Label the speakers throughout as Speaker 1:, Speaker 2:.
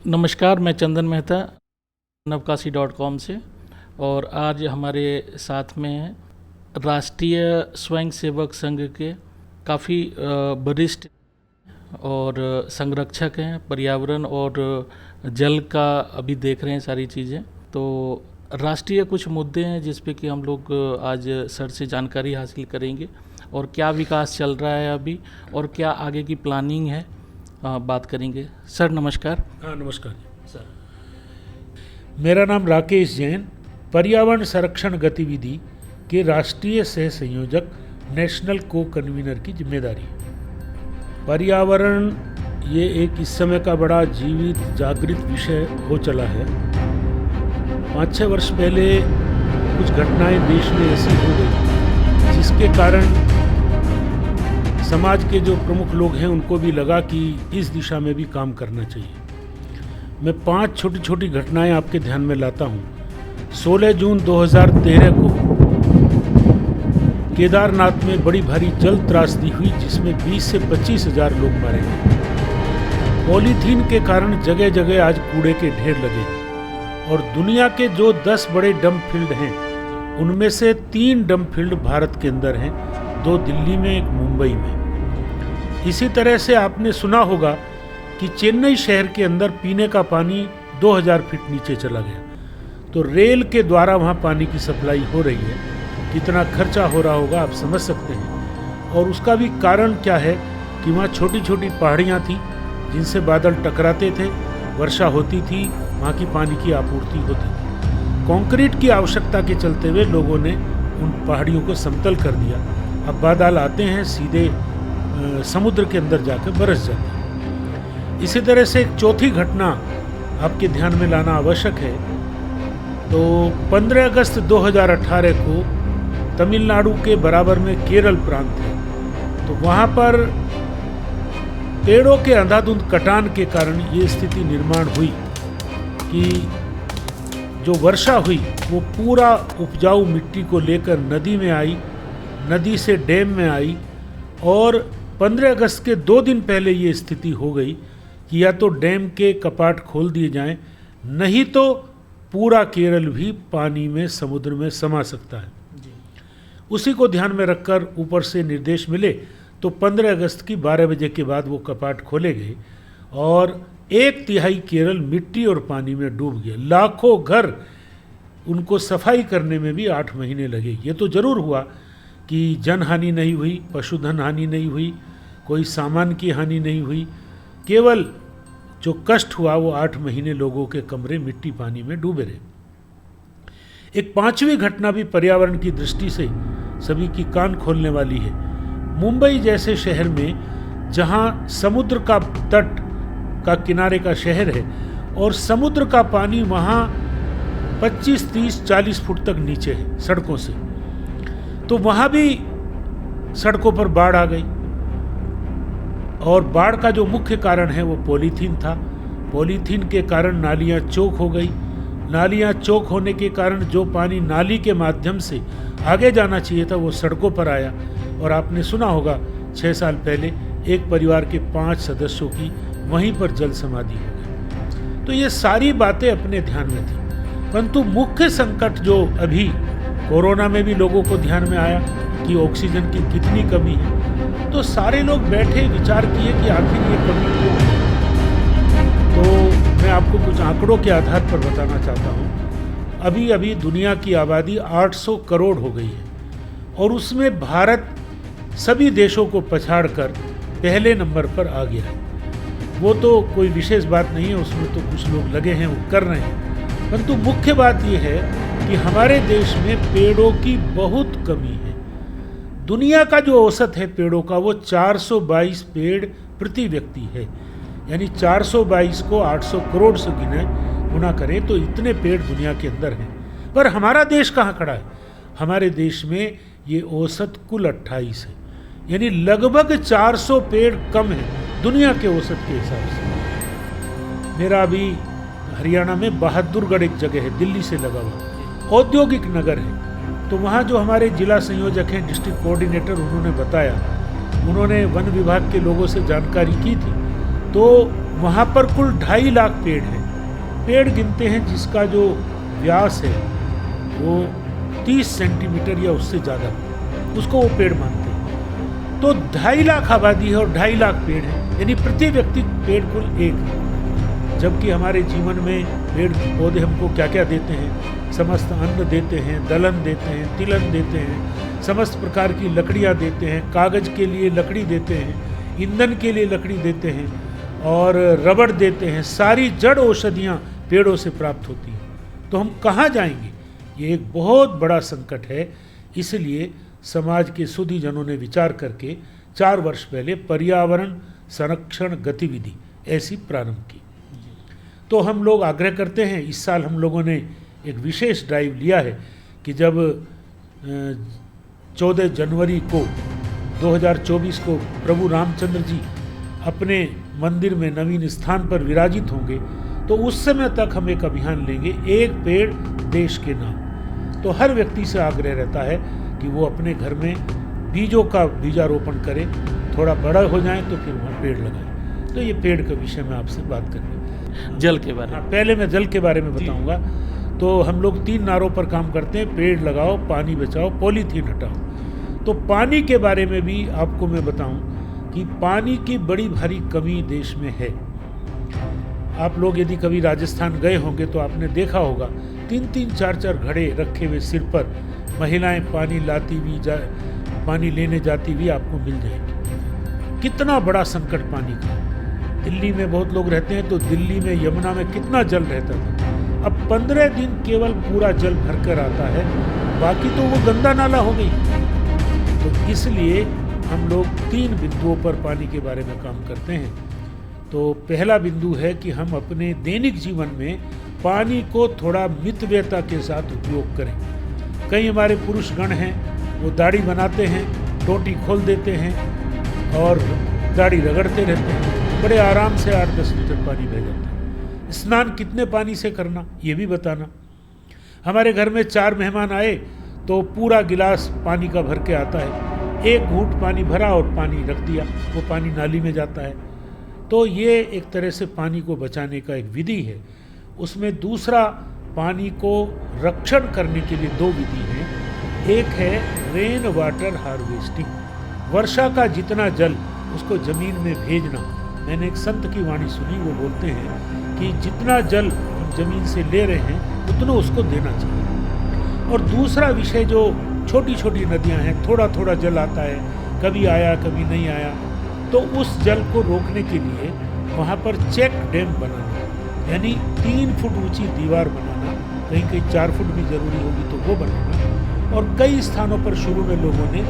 Speaker 1: नमस्कार, मैं चंदन मेहता नवकाशी.com से। और आज हमारे साथ में हैं राष्ट्रीय स्वयंसेवक संघ के काफ़ी वरिष्ठ और संरक्षक हैं, पर्यावरण और जल का अभी देख रहे हैं सारी चीज़ें। तो राष्ट्रीय कुछ मुद्दे हैं जिस पे कि हम लोग आज सर से जानकारी हासिल करेंगे और क्या विकास चल रहा है अभी और क्या आगे की प्लानिंग है, बात करेंगे। सर नमस्कार।
Speaker 2: हाँ, नमस्कार
Speaker 1: सर,
Speaker 2: मेरा नाम राकेश जैन, पर्यावरण संरक्षण गतिविधि के राष्ट्रीय सह संयोजक, नेशनल को कन्वीनर की जिम्मेदारी। पर्यावरण ये एक इस समय का बड़ा जीवित जागृत विषय हो चला है। 5-6 वर्ष पहले कुछ घटनाएं देश में ऐसी हो गई जिसके कारण समाज के जो प्रमुख लोग हैं उनको भी लगा कि इस दिशा में भी काम करना चाहिए। मैं 5 छोटी छोटी घटनाएं आपके ध्यान में लाता हूं। 16 जून 2013 को केदारनाथ में बड़ी भारी जल त्रासदी हुई जिसमें 20 से 25 हजार लोग मारे गए। पॉलीथीन के कारण जगह जगह आज कूड़े के ढेर लगे हैं और दुनिया के जो 10 बड़े डंप फील्ड हैं उनमें से 3 डंप फील्ड भारत के अंदर हैं, 2 दिल्ली में, 1 मुंबई में। इसी तरह से आपने सुना होगा कि चेन्नई शहर के अंदर पीने का पानी 2000 फीट नीचे चला गया। तो रेल के द्वारा वहाँ पानी की सप्लाई हो रही है, कितना खर्चा हो रहा होगा आप समझ सकते हैं। और उसका भी कारण क्या है कि वहाँ छोटी छोटी पहाड़ियाँ थी जिनसे बादल टकराते थे, वर्षा होती थी, वहाँ की पानी की आपूर्ति होती थी। कंक्रीट की आवश्यकता के चलते हुए लोगों ने उन पहाड़ियों को समतल कर दिया। अब बादल आते हैं सीधे समुद्र के अंदर जाकर बरस जाते हैं। इसी तरह से एक चौथी घटना आपके ध्यान में लाना आवश्यक है। तो 15 अगस्त 2018 को तमिलनाडु के बराबर में केरल प्रांत है, तो वहाँ पर पेड़ों के अंधाधुंध कटान के कारण ये स्थिति निर्माण हुई कि जो वर्षा हुई वो पूरा उपजाऊ मिट्टी को लेकर नदी में आई, नदी से डैम में आई। और 15 अगस्त के 2 दिन पहले ये स्थिति हो गई कि या तो डैम के कपाट खोल दिए जाएं, नहीं तो पूरा केरल भी पानी में, समुद्र में समा सकता है। उसी को ध्यान में रखकर ऊपर से निर्देश मिले तो 15 अगस्त की 12 बजे के बाद वो कपाट खोले गए और 1/3 केरल मिट्टी और पानी में डूब गया। लाखों घर, उनको सफाई करने में भी 8 महीने लगे। ये तो जरूर हुआ कि जन हानि नहीं हुई, पशुधन हानि नहीं हुई, कोई सामान की हानि नहीं हुई, केवल जो कष्ट हुआ वो 8 महीने लोगों के कमरे मिट्टी पानी में डूबे रहे। एक 5वीं घटना भी पर्यावरण की दृष्टि से सभी की कान खोलने वाली है। मुंबई जैसे शहर में जहां समुद्र का तट का किनारे का शहर है और समुद्र का पानी वहां 25, 30, 40 फुट तक नीचे है सड़कों से, तो वहां भी सड़कों पर बाढ़ आ गई। और बाढ़ का जो मुख्य कारण है वो पॉलीथीन था। पॉलीथीन के कारण नालियां चौक हो गई। नालियां चौक होने के कारण जो पानी नाली के माध्यम से आगे जाना चाहिए था वो सड़कों पर आया। और आपने सुना होगा 6 साल पहले एक परिवार के 5 सदस्यों की वहीं पर जल समाधि हो गई। तो ये सारी बातें अपने ध्यान में थी, परंतु मुख्य संकट जो अभी कोरोना में भी लोगों को ध्यान में आया कि ऑक्सीजन की कितनी कमी है, तो सारे लोग बैठे विचार किए कि आखिर ये कमी क्यों है। तो मैं आपको कुछ आंकड़ों के आधार पर बताना चाहता हूँ। अभी अभी दुनिया की आबादी 800 करोड़ हो गई है और उसमें भारत सभी देशों को पछाड़कर पहले नंबर पर आ गया है। वो तो कोई विशेष बात नहीं है, उसमें तो कुछ लोग लगे हैं, वो कर रहे हैं, परंतु मुख्य बात ये है कि हमारे देश में पेड़ों की बहुत कमी है। दुनिया का जो औसत है पेड़ों का वो 422 पेड़ प्रति व्यक्ति है, यानी 422 को 800 करोड़ से गुना करें तो इतने पेड़ दुनिया के अंदर हैं। पर हमारा देश कहाँ खड़ा है? हमारे देश में ये औसत कुल 28 है, यानी लगभग 400 पेड़ कम है दुनिया के औसत के हिसाब से। मेरा अभी हरियाणा में बहादुरगढ़ एक जगह है, दिल्ली से लगा हुआ, औद्योगिक नगर है। तो वहाँ जो हमारे जिला संयोजक हैं, डिस्ट्रिक्ट कोऑर्डिनेटर, उन्होंने बताया, उन्होंने वन विभाग के लोगों से जानकारी की थी, तो वहाँ पर कुल 2.5 लाख पेड़ हैं। पेड़ गिनते हैं जिसका जो व्यास है वो 30 सेंटीमीटर या उससे ज़्यादा, उसको वो पेड़ मानते हैं। तो 2.5 लाख आबादी है और 2.5 लाख पेड़ है, यानी प्रति व्यक्ति पेड़ कुल 1 है। जबकि हमारे जीवन में पेड़ पौधे हमको क्या क्या देते हैं, समस्त अन्न देते हैं, दलहन देते हैं, तिलहन देते हैं, समस्त प्रकार की लकड़ियाँ देते हैं, कागज़ के लिए लकड़ी देते हैं, ईंधन के लिए लकड़ी देते हैं और रबड़ देते हैं। सारी जड़ औषधियाँ पेड़ों से प्राप्त होती हैं। तो हम कहाँ जाएंगे? ये एक बहुत बड़ा संकट है। इसलिए समाज के सुधीजनों ने विचार करके 4 वर्ष पहले पर्यावरण संरक्षण गतिविधि ऐसी प्रारंभ की। तो हम लोग आग्रह करते हैं, इस साल हम लोगों ने एक विशेष ड्राइव लिया है कि जब 14 जनवरी को 2024 को प्रभु रामचंद्र जी अपने मंदिर में नवीन स्थान पर विराजित होंगे, तो उस समय तक हम एक अभियान लेंगे, एक पेड़ देश के नाम। तो हर व्यक्ति से आग्रह रहता है कि वो अपने घर में बीजों का बीजारोपण करे, थोड़ा बड़ा हो जाए तो फिर वहाँ पेड़ लगाए। तो ये पेड़ का विषय में आपसे बात करनी।
Speaker 1: जल के बारे में,
Speaker 2: हाँ, पहले मैं जल के बारे में बताऊंगा। तो हम लोग 3 नारों पर काम करते हैं, पेड़ लगाओ, पानी बचाओ, पॉलीथीन हटाओ। तो पानी के बारे में भी आपको मैं बताऊं कि पानी की बड़ी भारी कमी देश में है। आप लोग यदि कभी राजस्थान गए होंगे तो आपने देखा होगा 3-3, 4-4 घड़े रखे हुए सिर पर महिलाएं पानी लाती हुई पानी लेने जाती हुई आपको मिल जाएंगी। कितना बड़ा संकट पानी का। दिल्ली में बहुत लोग रहते हैं, तो दिल्ली में यमुना में कितना जल रहता था, अब 15 दिन केवल पूरा जल भरकर आता है, बाकी तो वो गंदा नाला हो गई। तो इसलिए हम लोग 3 बिंदुओं पर पानी के बारे में काम करते हैं। तो पहला बिंदु है कि हम अपने दैनिक जीवन में पानी को थोड़ा मितव्ययता के साथ उपयोग करें। कई हमारे पुरुषगण हैं, वो दाढ़ी बनाते हैं, टोटी खोल देते हैं और दाढ़ी रगड़ते रहते हैं, बड़े आराम से 8-10 लीटर पानी बह जाता है। स्नान कितने पानी से करना ये भी बताना। हमारे घर में 4 मेहमान आए तो पूरा गिलास पानी का भर के आता है, 1 घूंट पानी भरा और पानी रख दिया, वो पानी नाली में जाता है। तो ये एक तरह से पानी को बचाने का एक विधि है। उसमें दूसरा, पानी को रक्षण करने के लिए 2 विधि हैं। एक है रेन वाटर हार्वेस्टिंग, वर्षा का जितना जल उसको ज़मीन में भेजना। मैंने एक संत की वाणी सुनी, वो बोलते हैं कि जितना जल हम ज़मीन से ले रहे हैं उतना उसको देना चाहिए। और दूसरा विषय, जो छोटी छोटी नदियां हैं, थोड़ा थोड़ा जल आता है, कभी आया कभी नहीं आया, तो उस जल को रोकने के लिए वहाँ पर चेक डैम बनाना, यानी 3 फुट ऊंची दीवार बनाना, कहीं कहीं 4 फुट भी जरूरी होगी तो वो बनाना। और कई स्थानों पर शुरू में लोगों ने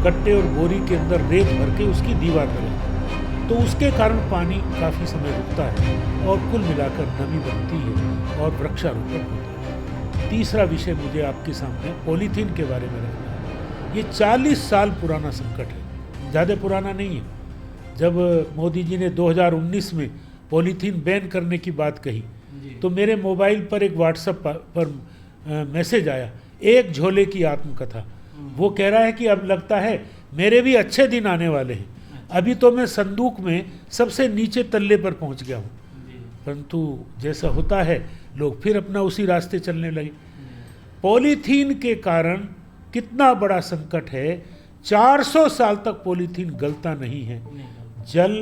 Speaker 2: कट्टे और बोरी के अंदर रेत भर के उसकी दीवार लगाई, तो उसके कारण पानी काफ़ी समय रुकता है और कुल मिलाकर नमी बनती है और वृक्षारोपण होता है। तीसरा विषय मुझे आपके सामने पॉलीथीन के बारे में रखना है। ये 40 साल पुराना संकट है, ज़्यादा पुराना नहीं है। जब मोदी जी ने 2019 में पॉलीथीन बैन करने की बात कही, तो मेरे मोबाइल पर एक व्हाट्सएप पर मैसेज आया, एक झोले की आत्मकथा। वो कह रहा है कि अब लगता है मेरे भी अच्छे दिन आने वाले हैं, अभी तो मैं संदूक में सबसे नीचे तल्ले पर पहुंच गया हूँ। परंतु जैसा होता है, लोग फिर अपना उसी रास्ते चलने लगे। पॉलीथीन के कारण कितना बड़ा संकट है, 400 साल तक पॉलीथीन गलता नहीं है। जल,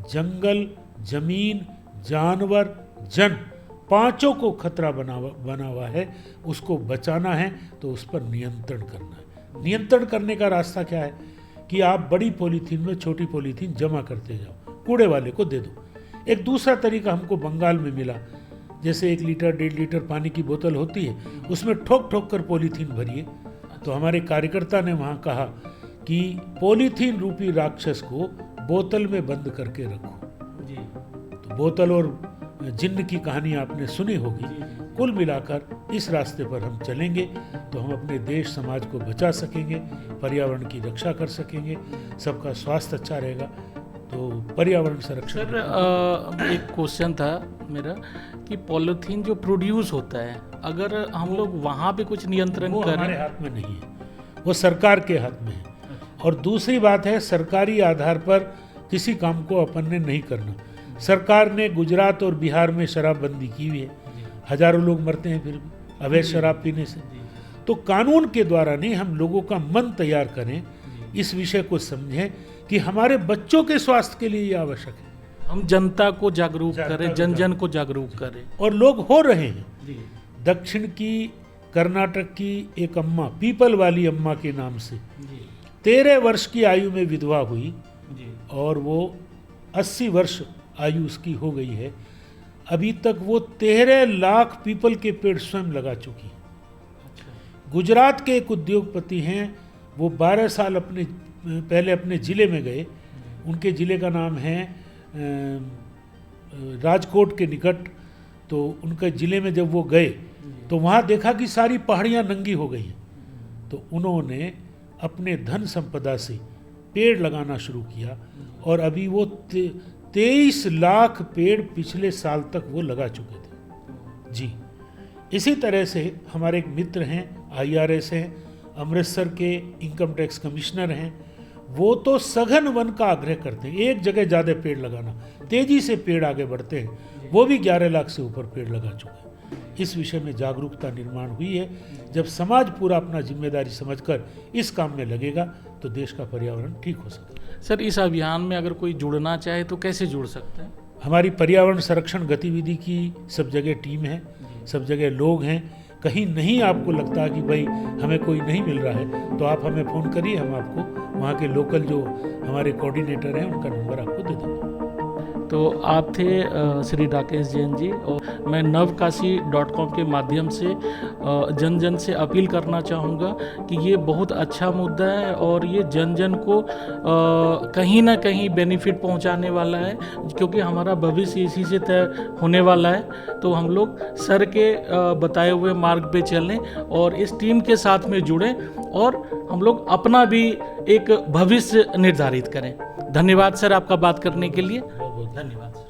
Speaker 2: जंगल, जमीन, जानवर, जन, 5 को खतरा बना हुआ है। उसको बचाना है तो उस पर नियंत्रण करना है। नियंत्रण करने का रास्ता क्या है कि आप बड़ी पॉलीथीन में छोटी पॉलीथीन जमा करते जाओ, कूड़े वाले को दे दो। एक दूसरा तरीका हमको बंगाल में मिला, जैसे 1 लीटर 1.5 लीटर पानी की बोतल होती है, उसमें ठोक ठोक कर पॉलीथीन भरिए। तो हमारे कार्यकर्ता ने वहाँ कहा कि पॉलीथीन रूपी राक्षस को बोतल में बंद करके रखो जी। तो बोतल और जिन्न की कहानी आपने सुनी होगी। कुल मिलाकर इस रास्ते पर हम चलेंगे तो हम अपने देश समाज को बचा सकेंगे, पर्यावरण की रक्षा कर सकेंगे, सबका स्वास्थ्य अच्छा रहेगा। तो पर्यावरण संरक्षण।
Speaker 1: सर, एक क्वेश्चन था मेरा कि पॉलीथीन जो प्रोड्यूस होता है, अगर हम लोग वहाँ पे कुछ नियंत्रण
Speaker 2: वो
Speaker 1: करें,
Speaker 2: हमारे हाथ में नहीं है, वो सरकार के हाथ में है। और दूसरी बात है, सरकारी आधार पर किसी काम को अपन ने नहीं करना। सरकार ने गुजरात और बिहार में शराबबंदी की हुई है, हजारों लोग मरते हैं फिर भी अवैध शराब पीने से। तो कानून के द्वारा नहीं, हम लोगों का मन तैयार करें, इस विषय को समझें कि हमारे बच्चों के स्वास्थ्य के लिए ये आवश्यक है।
Speaker 1: हम जनता को जागरूक करें, जन जन को जागरूक करें,
Speaker 2: और लोग हो रहे हैं। दक्षिण की कर्नाटक की एक अम्मा, पीपल वाली अम्मा के नाम से 13 वर्ष की आयु में विधवा हुई और वो 80 वर्ष आयु उसकी हो गई है। अभी तक वो 13 लाख पीपल के पेड़ स्वयं लगा चुकी। गुजरात के एक उद्योगपति हैं, वो 12 साल पहले अपने ज़िले में गए। उनके ज़िले का नाम है राजकोट के निकट। तो उनके ज़िले में जब वो गए तो वहाँ देखा कि सारी पहाड़ियाँ नंगी हो गई हैं। तो उन्होंने अपने धन संपदा से पेड़ लगाना शुरू किया और अभी वो 23 लाख पेड़ पिछले साल तक वो लगा चुके थे जी। इसी तरह से हमारे एक मित्र हैं, IRS हैं, अमृतसर के इनकम टैक्स कमिश्नर हैं, वो तो सघन वन का आग्रह करते हैं, एक जगह ज़्यादा पेड़ लगाना, तेज़ी से पेड़ आगे बढ़ते हैं। वो भी 11 लाख से ऊपर पेड़ लगा चुके हैं। इस विषय में जागरूकता निर्माण हुई है। जब समाज पूरा अपना जिम्मेदारी समझकर इस काम में लगेगा तो देश का पर्यावरण ठीक हो सकता है।
Speaker 1: सर, इस अभियान में अगर कोई जुड़ना चाहे तो कैसे जुड़ सकते हैं?
Speaker 2: हमारी पर्यावरण संरक्षण गतिविधि की सब जगह टीम है, सब जगह लोग हैं। कहीं नहीं आपको लगता कि भाई हमें कोई नहीं मिल रहा है तो आप हमें फ़ोन करिए, हम आपको वहाँ के लोकल जो हमारे कोऑर्डिनेटर हैं उनका नंबर आपको दे देंगे।
Speaker 1: तो आप थे श्री राकेश जैन जी, और मैं navkashi.com के माध्यम से जन जन से अपील करना चाहूँगा कि ये बहुत अच्छा मुद्दा है और ये जन जन को कहीं ना कहीं बेनिफिट पहुँचाने वाला है, क्योंकि हमारा भविष्य इसी से तय होने वाला है। तो हम लोग सर के बताए हुए मार्ग पे चलें और इस टीम के साथ में जुड़ें और हम लोग अपना भी एक भविष्य निर्धारित करें। धन्यवाद सर आपका बात करने के लिए।
Speaker 2: बहुत बहुत
Speaker 1: धन्यवाद।